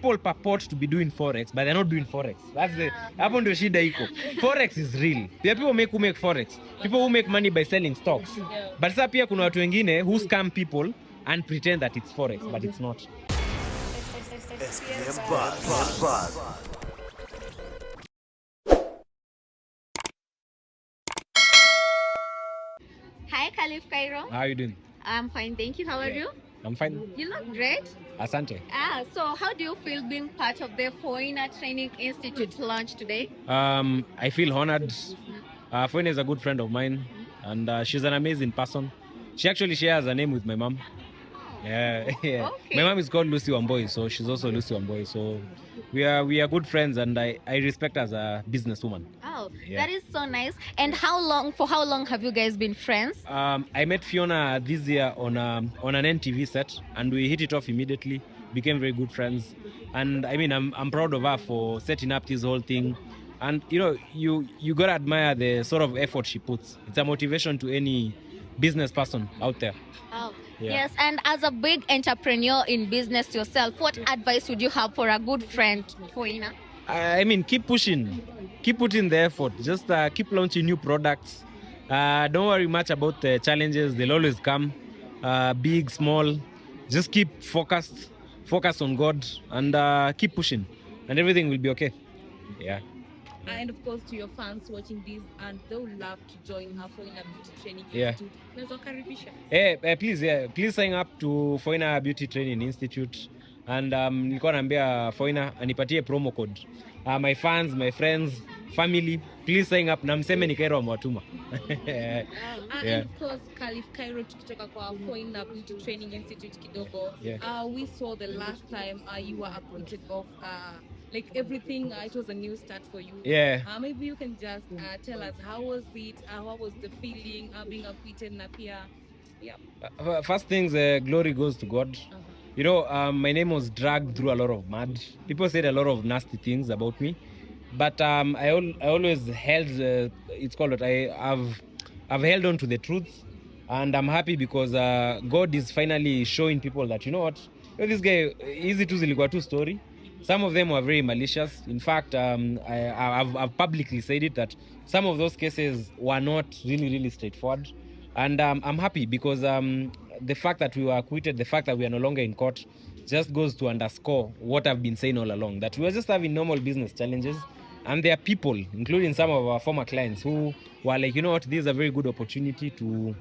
People purport to be doing Forex, but they're not doing Forex. That's the hapo ndio shida iko. Forex is real. There are people who make Forex. People who make money by selling stocks. But sasa pia kuna watu wengine who scam people and pretend that it's Forex, but it's not. Hi, Khalid Kairo. How are you doing? I'm fine, thank you. How are you? I'm fine. You look great. Asante. So how do you feel being part of the Foina Training Institute launch today? I feel honored. Foina is a good friend of mine, and she's an amazing person. She actually shares a name with my mom. Yeah. Okay. My mom is called Lucy Wamboi, so she's also Lucy Wamboi. So we are good friends, and I respect her as a businesswoman. Oh, Yeah. that is so nice. And for how long have you guys been friends? I met Fiona this year on an NTV set, and we hit it off immediately. Became very good friends, and I mean I'm proud of her for setting up this whole thing. And you gotta admire the sort of effort she puts. It's a motivation to any business person out there. Oh, Yeah. yes. And as a big entrepreneur in business yourself, what advice would you have for a good friend, Foina? I mean, keep pushing, keep putting the effort. Just keep launching new products. Don't worry much about the challenges; they'll always come, big, small. Just keep focused, focus on God, and keep pushing, and everything will be okay. Yeah. And of course, to your fans watching this, and they would love to join her Foina Beauty Training Yeah. Institute. Nazokaribisha. Please sign up to Foina Beauty Training Institute, and nilikuwa naambia Foina anipatie promo code. My fans, my friends, family, please sign up na mseme ni Kairo amewatuma. And of course, Khalid Kairo tukitoka kwa Foina Beauty Training Institute kidogo. Yeah. We saw the last time you were acquitted of like everything. It was a new start for you. Yeah. Maybe you can just tell us how was it? What was the feeling being acquitted na pia? Yeah. First things, glory goes to God. My name was dragged through a lot of mud. People said a lot of nasty things about me, but I always held. It's called what I've held on to the truth, and I'm happy because God is finally showing people that this guy easy to zilikuwa tu story. Some of them were very malicious. In fact, I've publicly said it that some of those cases were not really straightforward, and I'm happy because the fact that we were acquitted, the fact that we are no longer in court, just goes to underscore what I've been saying all along, that we are just having normal business challenges, and there are people, including some of our former clients, who were like, this is a very good opportunity to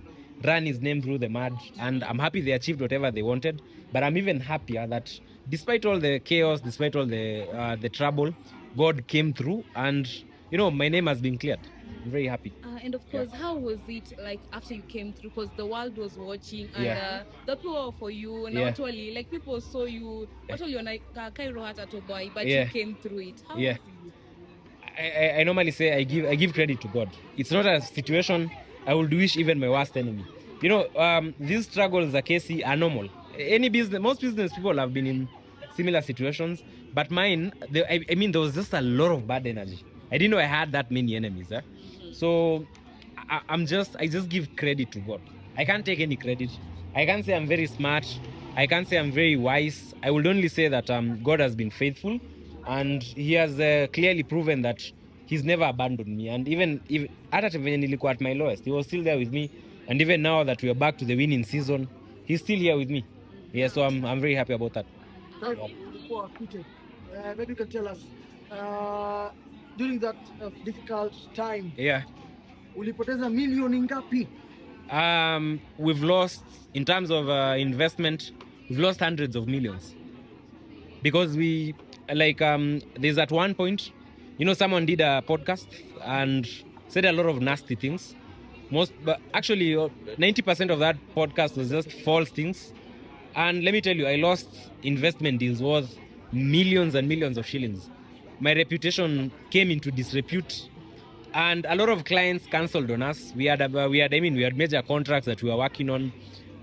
run his name through the mud, and I'm happy they achieved whatever they wanted. But I'm even happier that despite all the chaos, despite all the trouble, God came through, and my name has been cleared. I'm very happy. And of course, how was it like after you came through? Because the world was watching, and the people were for you. And not only like people saw you, not only on Kairo hata tobai, but you came through it. How was it? I normally say I give credit to God. It's not a situation I would wish even my worst enemy. These struggles, Casey, are normal. Most business people have been in similar situations, but mine, there was just a lot of bad energy. I didn't know I had that many enemies. So I just give credit to God. I can't take any credit. I can't say I'm very smart. I can't say I'm very wise. I would only say that God has been faithful, and He has clearly proven that He's never abandoned me. And even at my lowest, He was still there with me. And even now that we are back to the winning season, He's still here with me. Yeah, so I'm very happy about that. Maybe you can tell us during that difficult time. Yeah. Ulipoteza milioni ngapi? We've lost, in terms of investment, we've lost hundreds of millions. Because there's at one point, someone did a podcast and said a lot of nasty things. But actually, 90% of that podcast was just false things. And let me tell you, I lost investment deals worth millions and millions of shillings. My reputation came into disrepute, and a lot of clients cancelled on us. We had major contracts that we were working on,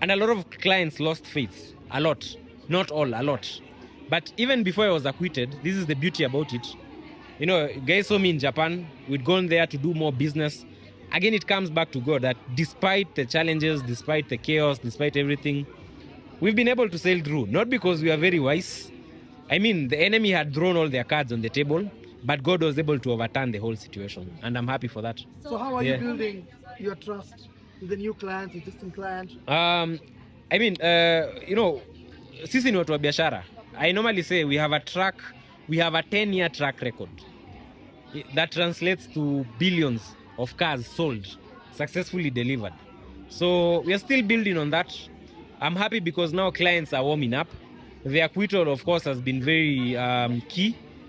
and a lot of clients lost faith. A lot, not all, a lot. But even before I was acquitted, this is the beauty about it. Guys saw me in Japan. We'd gone there to do more business. Again, it comes back to God that despite the challenges, despite the chaos, despite everything, we've been able to sail through. Not because we are very wise, I mean, the enemy had thrown all their cards on the table, but God was able to overturn the whole situation, and I'm happy for that. So how are you building your trust with the new clients, existing clients? I mean, sisi ni watu wa biashara. I normally say we have a 10-year track record. That translates to billions of cars sold, successfully delivered. So we are still building on that. I'm happy because now clients are warming up. The acquitted, of course, has been very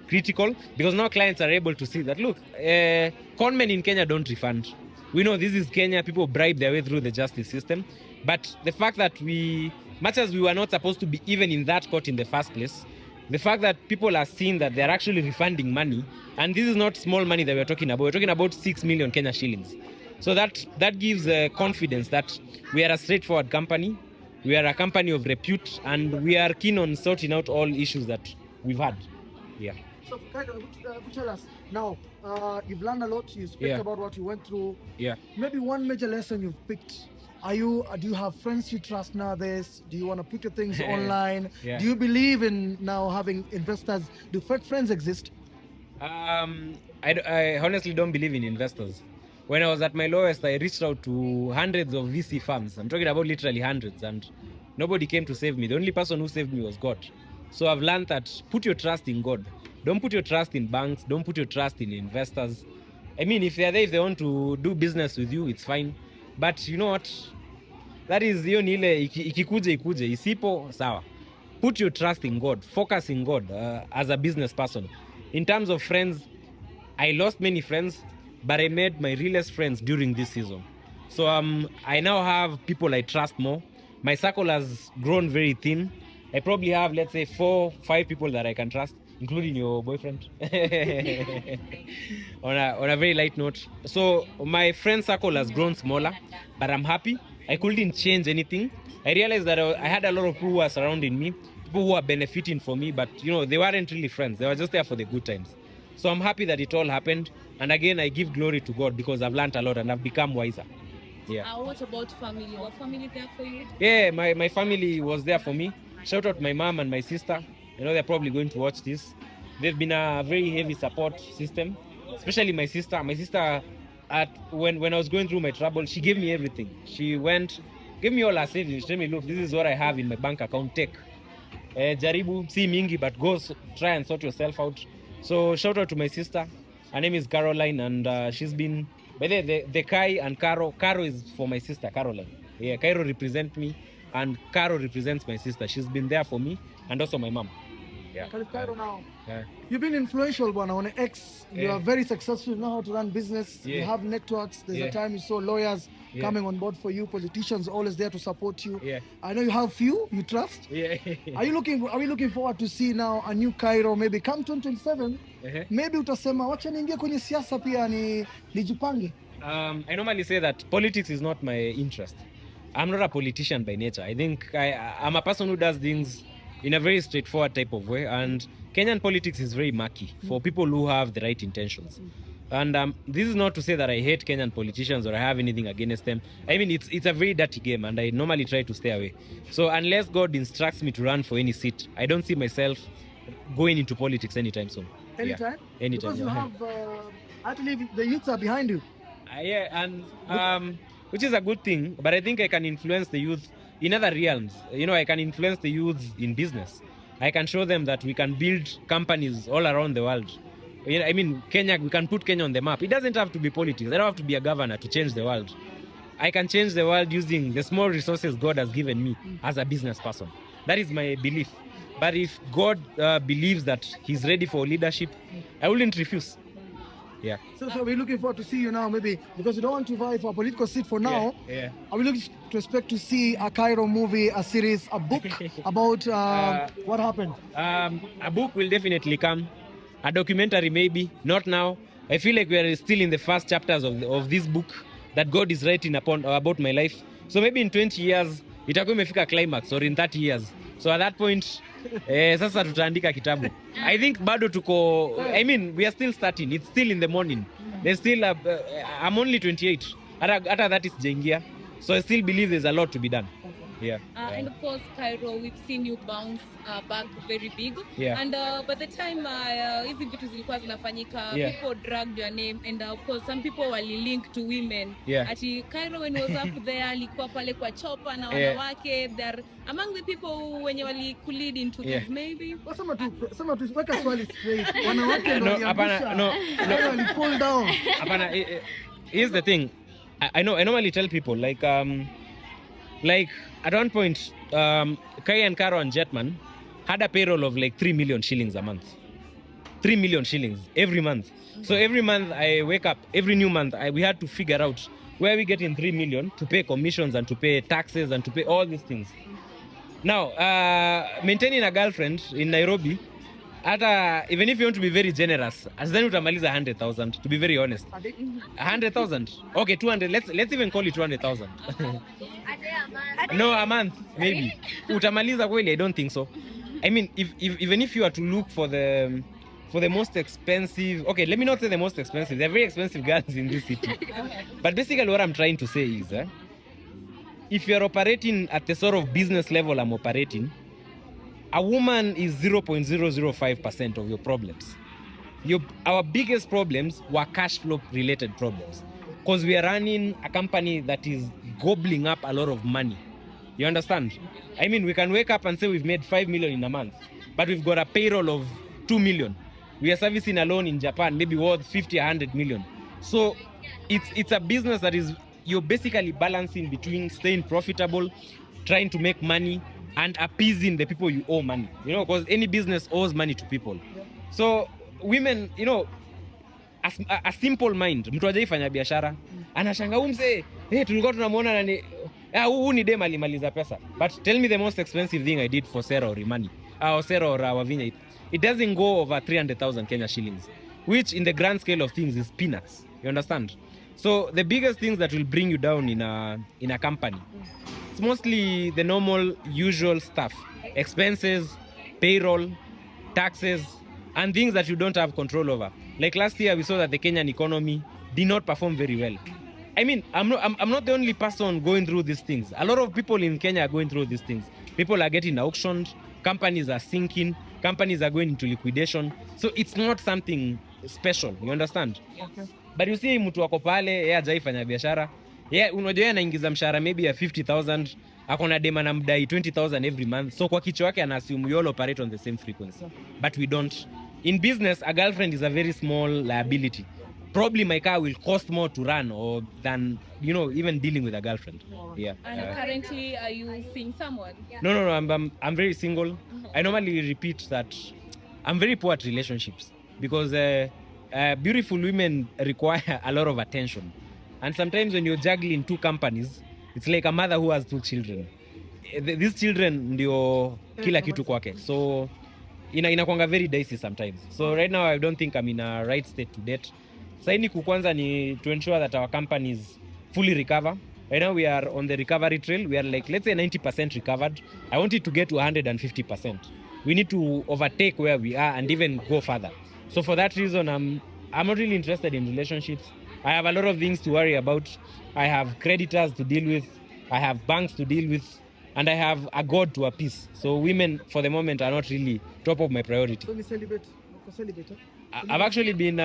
critical, because now clients are able to see that, look, conmen in Kenya don't refund. We know this is Kenya, people bribe their way through the justice system. But the fact that much as we were not supposed to be even in that court in the first place, the fact that people are seeing that they're actually refunding money, and this is not small money that we're talking about. We're talking about 6 million Kenya shillings. So that gives confidence that we are a straightforward company, we are a company of repute, and we are keen on sorting out all issues that we've had. Yeah. So, Kairo, tell us now, you've learned a lot, you speak about what you went through. Yeah. Maybe one major lesson you've picked. Do you have friends you trust nowadays? Do you want to put your things online? Yeah. Do you believe in now having investors? Do fake friends exist? I honestly don't believe in investors. When I was at my lowest, I reached out to hundreds of VC firms. I'm talking about literally hundreds, and nobody came to save me. The only person who saved me was God. So I've learned that put your trust in God. Don't put your trust in banks. Don't put your trust in investors. I mean, if they're there, if they want to do business with you, it's fine. But you know what? That is hiyo ni ile ikuje, isipo sawa. Put your trust in God. Focus in God as a business person. In terms of friends, I lost many friends, but I made my realest friends during this season. So I now have people I trust more. My circle has grown very thin. I probably have, let's say, 4-5 people that I can trust, including your boyfriend. on a very light note. So my friend circle has grown smaller, but I'm happy. I couldn't change anything. I realized that I had a lot of people who were surrounding me, people who were benefiting from me, but they weren't really friends. They were just there for the good times. So I'm happy that it all happened. And again, I give glory to God because I've learned a lot and I've become wiser. Yeah. What about family? Was family there for you? Yeah, my family was there for me. Shout out my mom and my sister. They're probably going to watch this. They've been a very heavy support system, especially my sister. My sister, when I was going through my trouble, she gave me everything. She gave me all her savings. She told me, look, this is what I have in my bank account. Take. Jaribu, si mingi, but go try and sort yourself out. So shout out to my sister. Her name is Caroline, and she's been, by the Kai and Caro is for my sister, Caroline. Yeah, Cairo represents me, and Caro represents my sister. She's been there for me, and also my mom. Yeah. Khalid Kairo now. Yeah. You've been influential, Bwana, on X. You are very successful. You know how to run business. You have networks. There's a time you saw lawyers coming on board for you. Politicians always there to support you. Yeah. I know you have few you trust. Yeah. Are we looking forward to see now a new Kairo, maybe come 2027? Maybe utasema wacha niingie kwenye siasa pia nijipange. I normally say that politics is not my interest. I'm not a politician by nature. I think I'm a person who does things in a very straightforward type of way, and Kenyan politics is very murky for people who have the right intentions. And this is not to say that I hate Kenyan politicians or I have anything against them. I mean, it's a very dirty game, and I normally try to stay away. So unless God instructs me to run for any seat, I don't see myself going into politics anytime soon. Anytime? Yeah. Anytime. Because you have, I believe the youths are behind you. Yeah, and which is a good thing, but I think I can influence the youth in other realms. I can influence the youth in business. I can show them that we can build companies all around the world. I mean, Kenya, we can put Kenya on the map. It doesn't have to be politics. I don't have to be a governor to change the world. I can change the world using the small resources God has given me as a business person. That is my belief. But if God believes that he's ready for leadership, I wouldn't refuse. Yeah. So we're looking forward to see you now, maybe, because you don't want to vie for a political seat for now. Yeah. Are we looking to expect to see a Kairo movie, a series, a book about what happened? A book will definitely come. A documentary maybe. Not now. I feel like we are still in the first chapters of this book that God is writing about my life. So maybe in 20 years, itakuwa imefika climax, or in 30 years. So at that point, sasa tutaandika kitabu. I think bado we are still starting. It's still in the morning. There's still I'm only 28. Hata that is jaingia. So I still believe there's a lot to be done. And of course, Cairo, we've seen you bounce back very big. And by the time hizi vitu zilikuwa zinafanyika, people dragged your name, and of course some people were linked to women. Ati Cairo when he was up there alikuwa pale kwa chopa na wanawake. They're among the people wenye walikulead into this maybe. Sema tu weka swali straight. Wanawake ndio waliangusha. No. Fall down. Hapana, here's the thing. I normally tell people like at one point Kenyan Karo and Jetman had a payroll of like 3 million shillings a month. 3 million shillings every month. So every month I wake up, every new month we had to figure out where we get in 3 million to pay commissions and to pay taxes and to pay all these things. Now, maintaining a girlfriend in Nairobi, even if you want to be very generous, then utamaliza 100,000, to be very honest. 100,000? Okay, 200. Let's even call it 200,000. No, a month, maybe. Utamaliza kweli? I don't think so. I mean, even if you are to look for the most expensive, okay, let me not say the most expensive. They're very expensive girls in this city. But basically what I'm trying to say is, if you're operating at the sort of business level I'm operating, a woman is 0.005% of your problems. Our biggest problems were cash flow related problems, because we are running a company that is gobbling up a lot of money. You understand? I mean, we can wake up and say we've made 5 million in a month, but we've got a payroll of 2 million. We are servicing a loan in Japan, maybe worth 50, 100 million. So it's a business that is, you're basically balancing between staying profitable, trying to make money, and appeasing the people you owe money. You know, because any business owes money to people. So women, you know, a simple mind, mtu hajaifanya biashara, anashanga umse, tulikuwa tunamuona nani, huu ni dem alimaliza pesa. But tell me the most expensive thing I did for Cera or Imani, or Cera or Wavinya. It doesn't go over 300,000 Kenya shillings, which in the grand scale of things is peanuts. You understand? So the biggest things that will bring you down in a company, it's mostly the normal, usual stuff. Expenses, payroll, taxes, and things that you don't have control over. Like last year, we saw that the Kenyan economy did not perform very well. I mean, I'm not the only person going through these things. A lot of people in Kenya are going through these things. People are getting auctioned, companies are sinking, companies are going into liquidation. So it's not something special, you understand? Okay. But you see mtu wako pale, yeye hajaifanya biashara. Unajua yeye anaingiza mshahara maybe ya 50,000, akona dema na mdai 20,000 every month. So kwa kichwa yake ana assume you all operate on the same frequency. But we don't. In business, a girlfriend is a very small liability. Probably my car will cost more to run or than, you know, even dealing with a girlfriend. Yeah. And currently, are you seeing someone? No. I'm very single. I normally repeat that I'm very poor at relationships because beautiful women require a lot of attention. And sometimes when you're juggling two companies, it's like a mother who has two children. These children ndio kila kitu kwake. So inakuanga very dicey sometimes. So right now I don't think I'm in a right state to date. Saini kukwanza ni to ensure that our companies fully recover. Right now we are on the recovery trail. We are like, let's say 90% recovered. I want it to get to 150%. We need to overtake where we are and even go further. So for that reason, I'm not really interested in relationships. I have a lot of things to worry about. I have creditors to deal with. I have banks to deal with. And I have a God to appease. So women, for the moment, are not really top of my priority. So you celibate? I've actually been,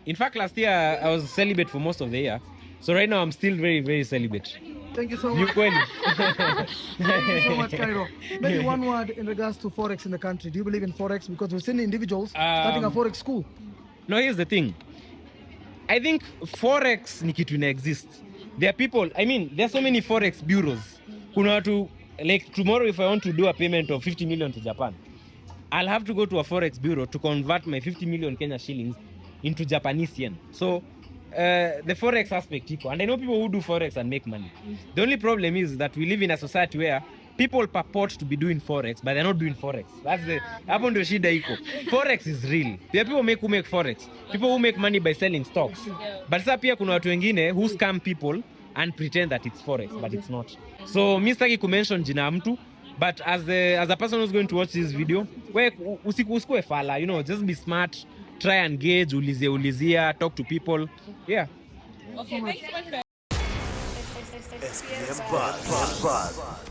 in fact, last year I was celibate for most of the year. So right now I'm still very, very celibate. Thank you so much. Thank you so much, Cairo. Maybe one word in regards to Forex in the country. Do you believe in Forex? Because we've seen individuals starting a Forex school. No, here's the thing. I think Forex ni kitu ina exist. There are people, I mean, there are so many Forex bureaus. Kuna watu, like tomorrow if I want to do a payment of 50 million to Japan, I'll have to go to a Forex bureau to convert my 50 million Kenya shillings into Japanese yen. So the Forex aspect equal. And I know people who do Forex and make money. The only problem is that we live in a society where people purport to be doing Forex, but they're not doing Forex. That's the hapo ndio shida iko. Forex is real. There are people who make Forex. People who make money by selling stocks. But sasa pia kuna watu wengine who scam people and pretend that it's Forex, but it's not. So mimi sitaki kumention jina mtu, but as a person who's going to watch this video, usikue fala, you know, just be smart, try and gauge, ulizia, talk to people. Yeah. Okay, thanks so much. SPM Buzz.